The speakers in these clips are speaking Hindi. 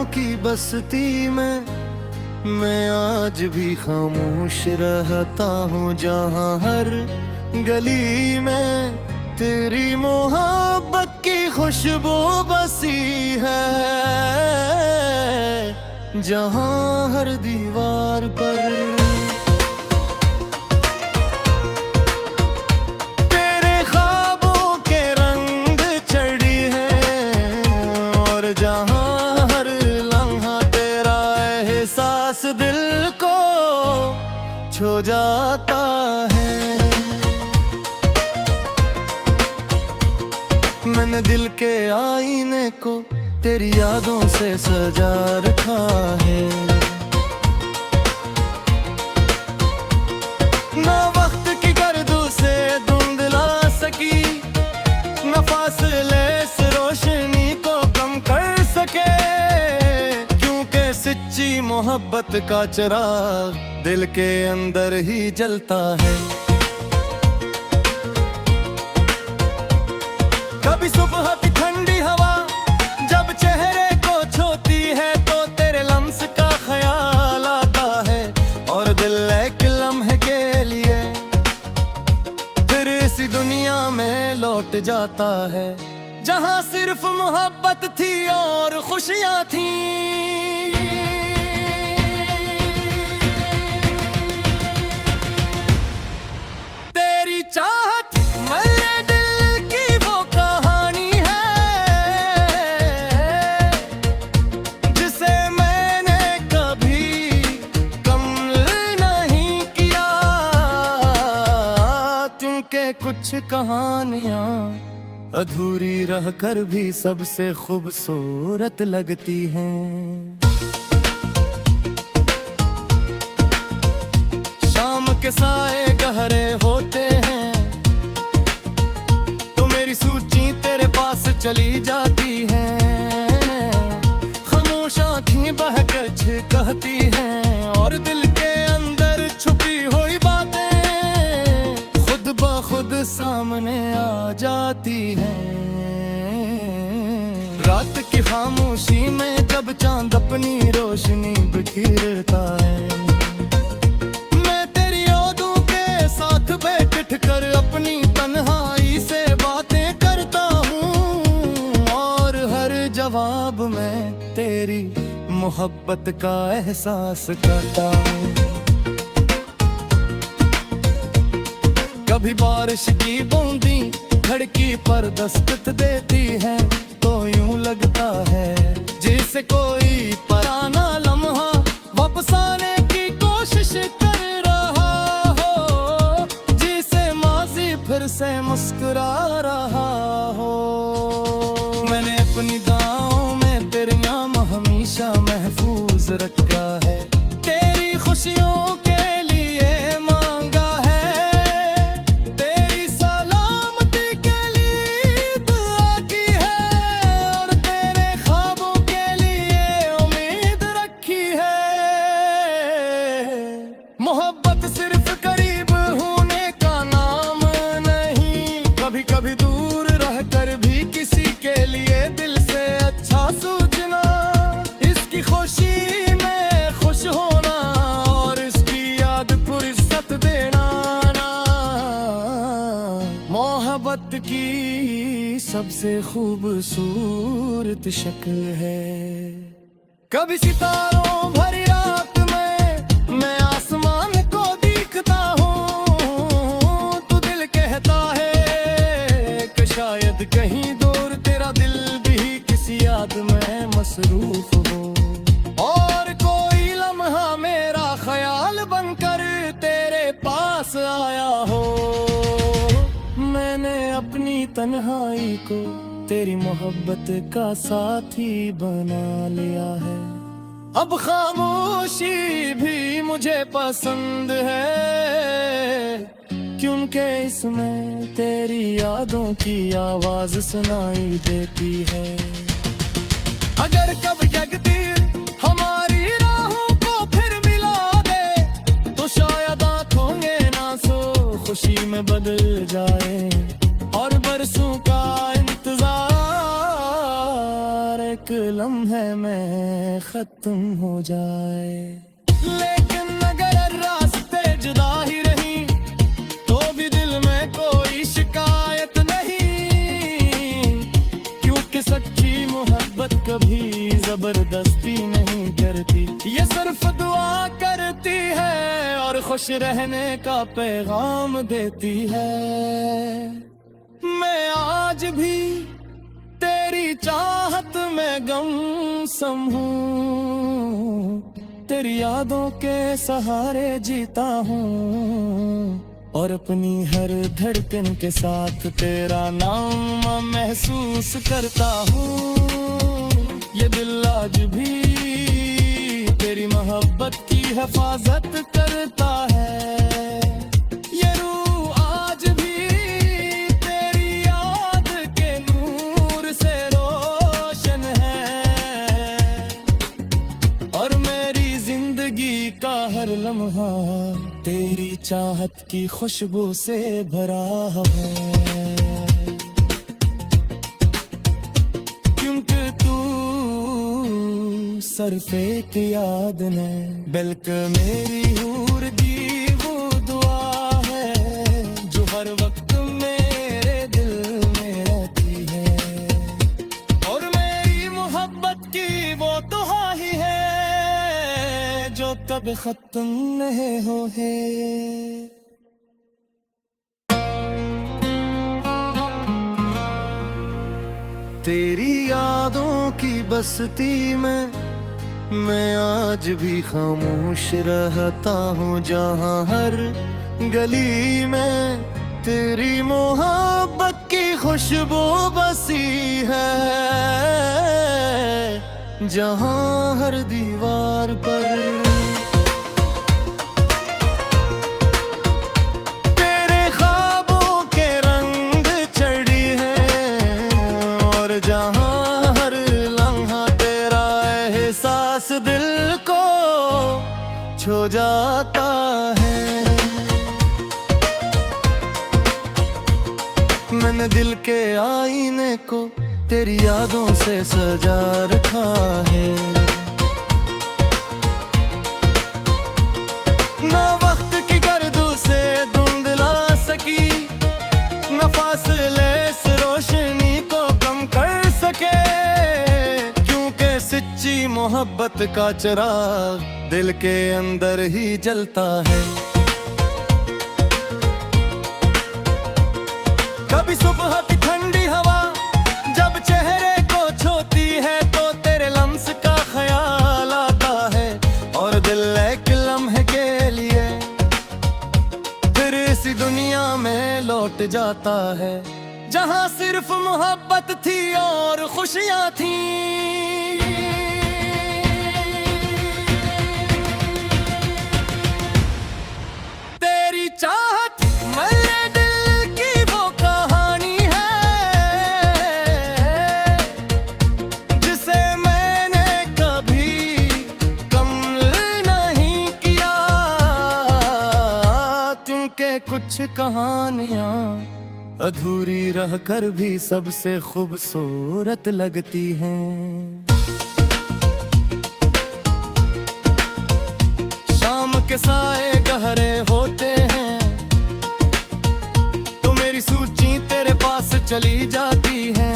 ख्यालों की बस्ती में मैं आज भी खामोश रहता हूँ, जहाँ हर गली में तेरी मोहब्बत की खुशबू बसी है, जहाँ हर दीवार पर तेरे ख्वाबों के रंग चढ़ी है, और जहाँ हर लम्हा तेरा एहसास दिल को छू जाता है। मैंने दिल के आईने को तेरी यादों से सजा रखा है, ना वक्त की गर्दू से धुंधला सकी, ना फासले इस रोशनी को कम कर सके, क्योंकि सच्ची मोहब्बत का चिराग दिल के अंदर ही जलता है। कभी सुबह की ठंडी हवा जब चेहरे को छूती है तो तेरे लम्स का ख्याल आता है, और दिल एक लम्हे के लिए फिर इसी दुनिया में लौट जाता है, जहाँ सिर्फ मोहब्बत थी और खुशियाँ थी। तेरी चाहत मेरे दिल की वो कहानी है, जिसे मैंने कभी कम नहीं किया, क्योंकि कुछ कहानियाँ अधूरी रहकर भी सबसे खूबसूरत लगती हैं। शाम के साए गहरे होते हैं तो मेरी सूची तेरे पास चली जाती है, खामोश आँखें बहकर कहती हैं, और दिल के अंदर छुपी हुई बातें खुद ब खुद सामने आ जाती हैं। रात की खामोशी में जब चांद अपनी रोशनी बिखेरता है, बैठ कर अपनी तन्हाई से बातें करता हूँ, और हर जवाब में तेरी मोहब्बत का एहसास करता हूँ। कभी बारिश की बूंदी खिड़की पर दस्तक देती है तो यूं लगता है जैसे कोई पुराना लम्हा वापस आने की कोशिश कर फिर से मुस्कुरा रहा हो। मैंने अपनी दाओं में तेरा नाम हमेशा महफूज रखा है, तेरी खुशियों के लिए मांगा है, तेरी सलामती के लिए दुआ की है, और तेरे ख्वाबों के लिए उम्मीद रखी है। मोहब्बत सिर्फ करीब होने का नाम, कभी कभी दूर रहकर भी किसी के लिए दिल से अच्छा सोचना, इसकी खुशी में खुश होना और इसकी याद फुर्सत देना ना, मोहब्बत की सबसे खूबसूरत शक्ल है। कभी सितारों भरी रात में मैं आसमान को देखता हूँ, तो दिल कहता है शायद कहीं दूर तेरा दिल भी किसी याद में मसरूफ हो, और कोई लम्हा मेरा ख्याल बनकर तेरे पास आया हो। मैंने अपनी तन्हाई को तेरी मोहब्बत का साथी बना लिया है, अब खामोशी भी मुझे पसंद है, क्योंकि इसमें तेरी यादों की आवाज सुनाई देती है। अगर कब जगदीर हमारी राहों को फिर मिला दे तो शायद आंखों में ना सो खुशी में बदल जाए, और बरसों का इंतजार एक एक लम्हे में खत्म हो जाए। लेकिन अगर रास्ते जुदा ही रही तो भी दिल में कोई शिकायत नहीं, क्योंकि सच्ची मोहब्बत कभी जबरदस्ती नहीं करती, ये सिर्फ दुआ करती है और खुश रहने का पैगाम देती है। मैं आज भी तेरी चाहत में गुमसुम हूँ, तेरी यादों के सहारे जीता हूँ और अपनी हर धड़कन के साथ तेरा नाम महसूस करता हूँ। ये दिल आज भी तेरी मोहब्बत की हिफाजत करता है, ये रूह आज भी तेरी याद के नूर से रोशन है और मेरी जिंदगी का हर लम्हा तेरी चाहत की खुशबू से भरा है। क्योंकि तू सिर्फ एक याद ने बल्कि मेरी हूर दी वो दुआ है जो हर वक्त मेरे दिल में रहती है और मेरी मोहब्बत की वो दुहाई है जो कभी खत्म नहीं हो है। तेरी यादों की बस्ती में मैं आज भी खामोश रहता हूँ, जहाँ हर गली में तेरी मोहब्बत की खुशबू बसी है, जहाँ हर दीवार पर तेरे ख्वाबों के रंग चढ़ी है और जहाँ हर लम्हा तेरा एहसास दिल को छू जाता है। मैंने दिल के आईने को तेरी यादों से सजा रखा है, ना वक्त की गर्दू से धुंधला सकी, ना फासले इस रोशनी को कम कर सके, क्योंकि सच्ची मोहब्बत का चिराग दिल के अंदर ही जलता है। कभी सुबह की ठंडी हवा जब चेहरे को छूती है तो तेरे लम्स का ख्याल आता है और दिल एक लम्हे के लिए फिर इसी दुनिया में लौट जाता है, जहाँ सिर्फ मोहब्बत थी और खुशियाँ थी। तेरी चाहत मेरे दिल की वो कहानी है जिसे मैंने कभी कम नहीं किया, क्योंकि कुछ कहानियाँ अधूरी रहकर भी सबसे खूबसूरत लगती हैं। शाम के साए गहरे होते हैं तो मेरी सूची तेरे पास चली जाती है,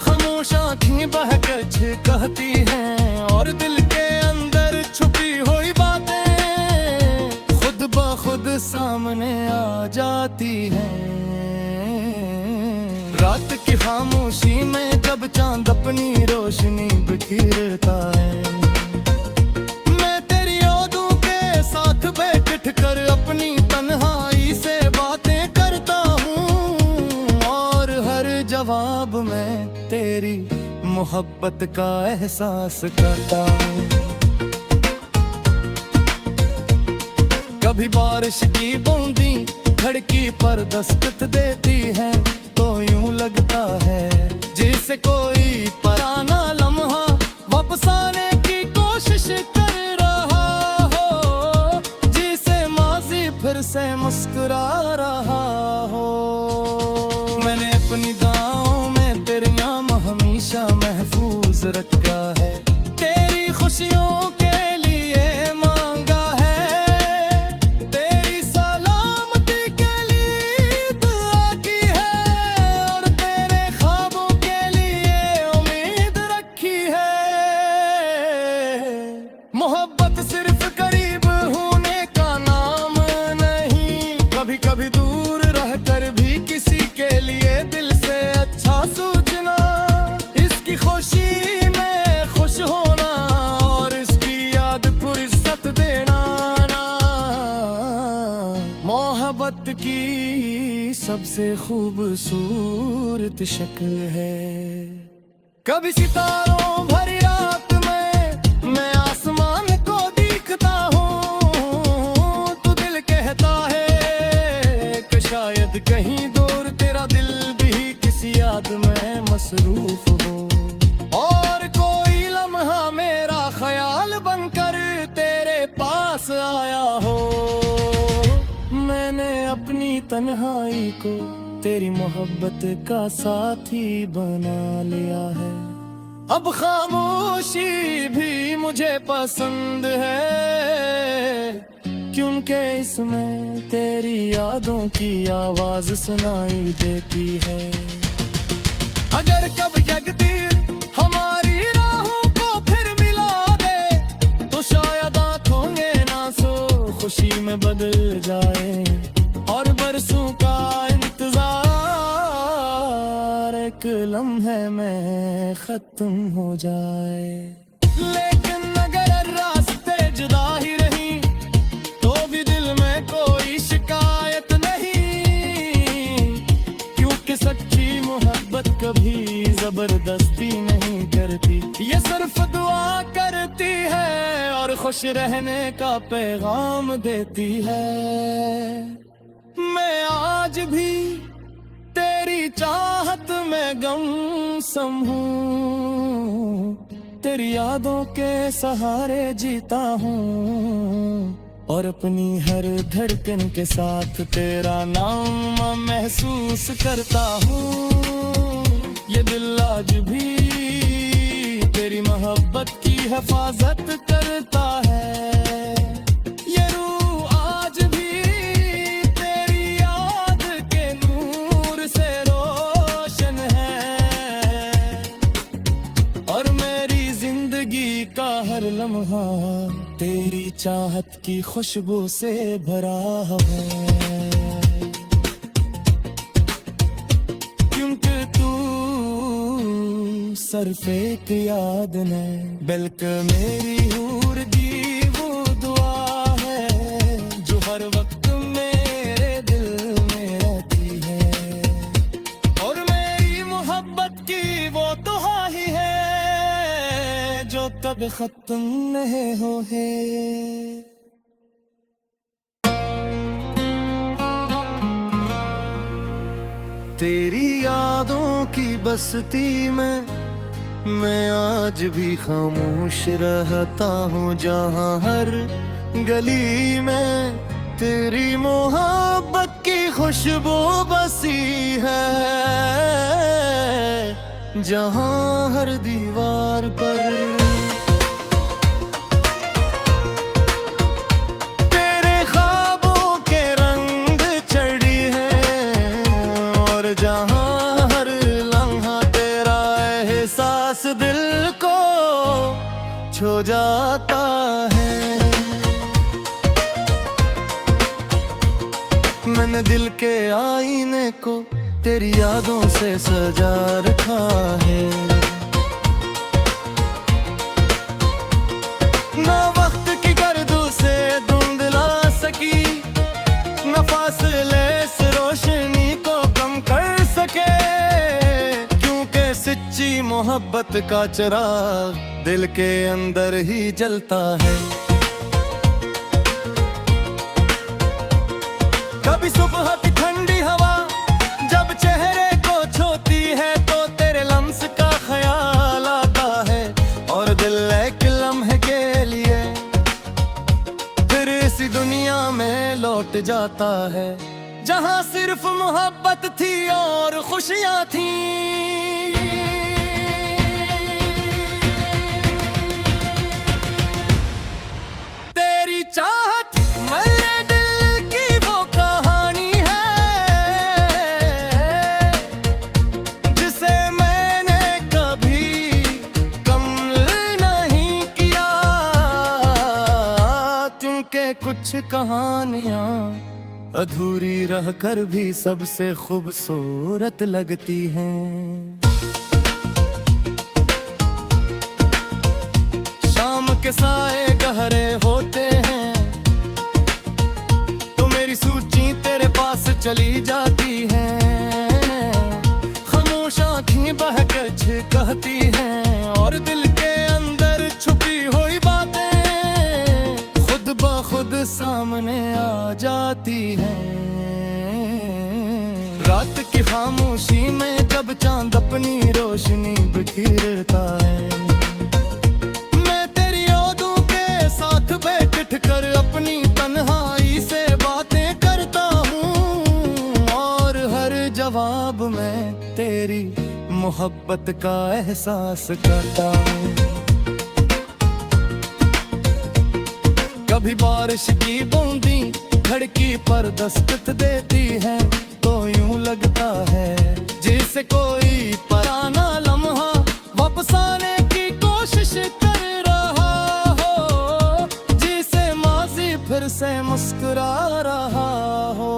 खामोश आँखें बहकर कहती हैं और दिल के अंदर छुपी हुई बातें खुद ब खुद सामने आ जाती हैं। रात की खामोशी में जब चांद अपनी रोशनी बिखेरता है, बैठकर अपनी तन्हाई से बातें करता हूँ और हर जवाब में तेरी मोहब्बत का एहसास करता हूँ। कभी बारिश की बूंदी खिड़की पर दस्तक देती है तो यूं लगता है जैसे कोई पुराना लम्हा वापस आने की कोशिश कर रहा हो, जिसे माजी फिर से मुस्कुरा रहा हो। मैंने अपनी दाओं में तेरी हमेशा महफूज रखा है। तेरी खुशियों के लिए मांगा है, तेरी सलामती के लिए दुआ की है, और तेरे ख्वाबों के लिए उम्मीद रखी है। मोहब्बत सिर्फ करीब होने का नाम नहीं, कभी कभी दूर रहकर भी किसी के लिए दिल से अच्छा सोचना, इसकी खुशी में खुश होना और इसकी याद फुर्सत देना ना। मोहब्बत की सबसे खूबसूरत शक्ल है। कभी सितारों भरी रात में मैं आसमान को देखता हूँ, तो दिल कहता है कि शायद कहीं दूर तेरा दिल भी किसी याद में मसरूफ हो, और कोई लम्हा मेरा ख्याल बनकर तेरे पास आया हो। मैंने अपनी तन्हाई को तेरी मोहब्बत का साथी बना लिया है। अब खामोशी भी मुझे पसंद है, क्योंकि इसमें तेरी यादों की आवाज सुनाई देती है। अगर कभी तकदीर हमारी राहों को फिर मिला दे, तो शायद आंखों ना सो खुशी में बदल जाए, और बरसों का इंतजार एक लम्हे में खत्म हो जाए। लेकिन अगर रास्ते जुदा ही रही, तो भी दिल में कोई शिकायत नहीं, क्योंकि सच्ची मोहब्बत कभी जबरदस्ती नहीं करती, ये सिर्फ दुआ करती है और खुश रहने का पैगाम देती है। मैं आज भी तेरी चाहत में गमसम हूँ, तेरी यादों के सहारे जीता हूँ, और अपनी हर धड़कन के साथ तेरा नाम महसूस करता हूँ। ये दिल आज भी तेरी मोहब्बत की हिफाजत करता है, ये रूह आज भी तेरी याद के नूर से रोशन है, और मेरी जिंदगी का हर लम्हा तेरी चाहत की खुशबू से भरा है। क्योंकि तू सिर्फ एक याद ने बल्कि मेरी हूर दी वो दुआ है, जो हर वक्त मेरे दिल में रहती है, और मेरी मोहब्बत की वो दुहाई है जो कभी खत्म नहीं हो है। तेरी यादों की बस्ती में मैं आज भी खामोश रहता हूँ, जहाँ हर गली में तेरी मोहब्बत की खुशबू बसी है, जहाँ हर दीवार पर दिल को छू जाता है। मैंने दिल के आईने को तेरी यादों से सजा रखा है, ना वक्त की गर्दू से धुंधला सकी, ना फासले से रोशनी को कम कर सके, सच्ची मोहब्बत का चिराग दिल के अंदर ही जलता है। कभी सुबह की ठंडी हवा जब चेहरे को छूती है, तो तेरे लम्स का ख्याल आता है, और दिल एक लम्हे के लिए फिर इसी दुनिया में लौट जाता है, जहाँ सिर्फ मोहब्बत थी और खुशियाँ थी। कुछ कहानियां अधूरी रहकर भी सबसे खूबसूरत लगती हैं। शाम के साए गहरे होते हैं तो मेरी सूची तेरे पास चली जाती है। खामोश आँखें बहकर कहती हैं और दिल के अंदर छुपी हुई बातें खुद ब खुद सामने आ जाती हैं। रात की खामोशी में जब चांद अपनी रोशनी बिखेरता है, मैं तेरी यादों के साथ बैठ कर अपनी तन्हाई से बातें करता हूँ और हर जवाब में तेरी मोहब्बत का एहसास करता हूँ। कभी बारिश की बूंदी खिड़की पर दस्तक देती है तो यूं लगता है जैसे कोई पुराना लम्हा वापस आने की कोशिश कर रहा हो, जिसे माजी फिर से मुस्कुरा रहा हो।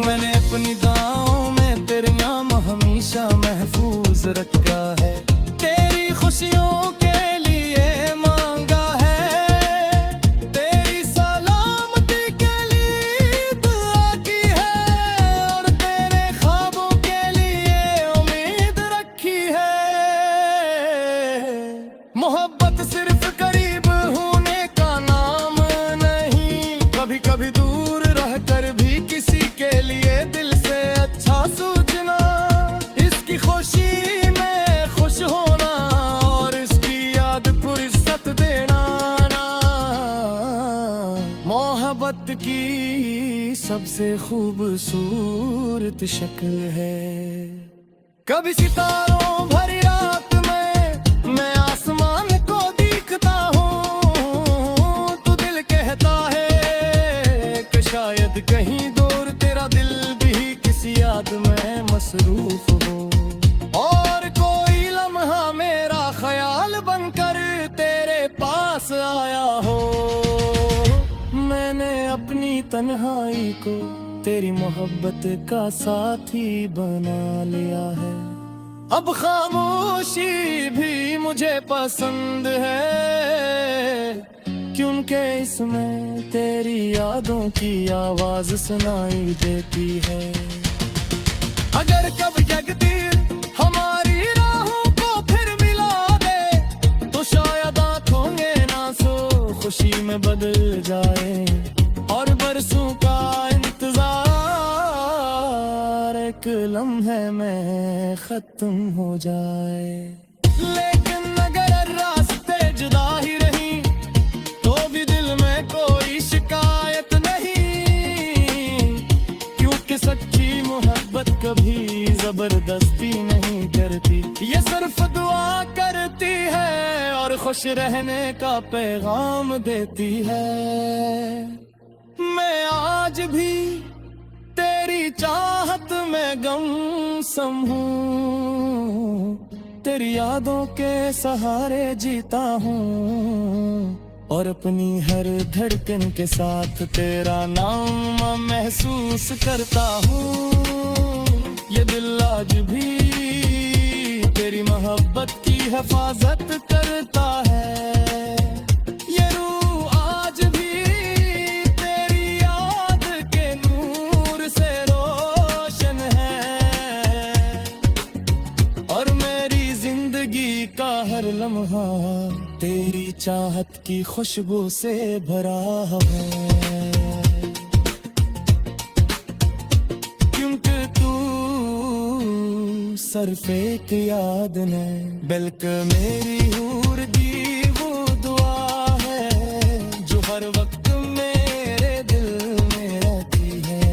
मैंने अपनी दुआओं में तेरा नाम हमेशा महफूज रखा है, तेरी खुशियों के लिए मांगा है, तेरी सलामती के लिए दुआ की है और तेरे ख्वाबों के लिए उम्मीद रखी है। मोहब्बत सिर्फ करीब होने का नाम नहीं, कभी कभी दूर रहकर भी किसी के लिए दिल से अच्छा सोचना, इसकी खुशी में खुश होना और इसकी याद को इज्जत देना ना। मोहब्बत की सबसे खूबसूरत शक्ल है। कभी सितारों भरी रात में मैं आसमान को देखता हूँ तो दिल कहता है कि शायद कहीं दूर तेरा दिल भी किसी याद में मसरूफ हो और कोई लम्हा मेरा ख्याल बनकर तेरे पास आया हो। मैंने अपनी तन्हाई को तेरी मोहब्बत का साथी बना लिया है। अब खामोशी भी मुझे पसंद है क्योंकि इसमें तेरी यादों की आवाज सुनाई देती है। अगर कभी तकदीर हमारी राहों को फिर मिला दे तो शायद आंखों में ना सो खुशी में बदल जाए और बरसों का इंतजार एक लम्हे में खत्म हो जाए। लेकिन अगर रास्ते जुदा ही रही तो भी दिल में कोई शिकायत नहीं, क्योंकि सच्ची मोहब्बत कभी जबरदस्ती नहीं करती, ये सिर्फ दुआ करती है और खुश रहने का पैगाम देती है। मैं आज भी तेरी चाहत में गमसम हूँ, तेरी यादों के सहारे जीता हूँ और अपनी हर धड़कन के साथ तेरा नाम महसूस करता हूँ। ये दिल आज भी तेरी मोहब्बत की हिफाजत करता है, ये रूह आज भी तेरी याद के नूर से रोशन है और मेरी जिंदगी का हर लम्हा तेरी चाहत की खुशबू से भरा है। क्योंकि तू सिर्फ एक याद ने बल्कि मेरी हूर दी वो दुआ है जो हर वक्त मेरे दिल में रहती है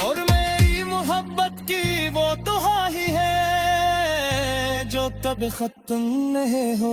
और मेरी मोहब्बत की वो दुआ ही है जो कभी खत्म नहीं हो।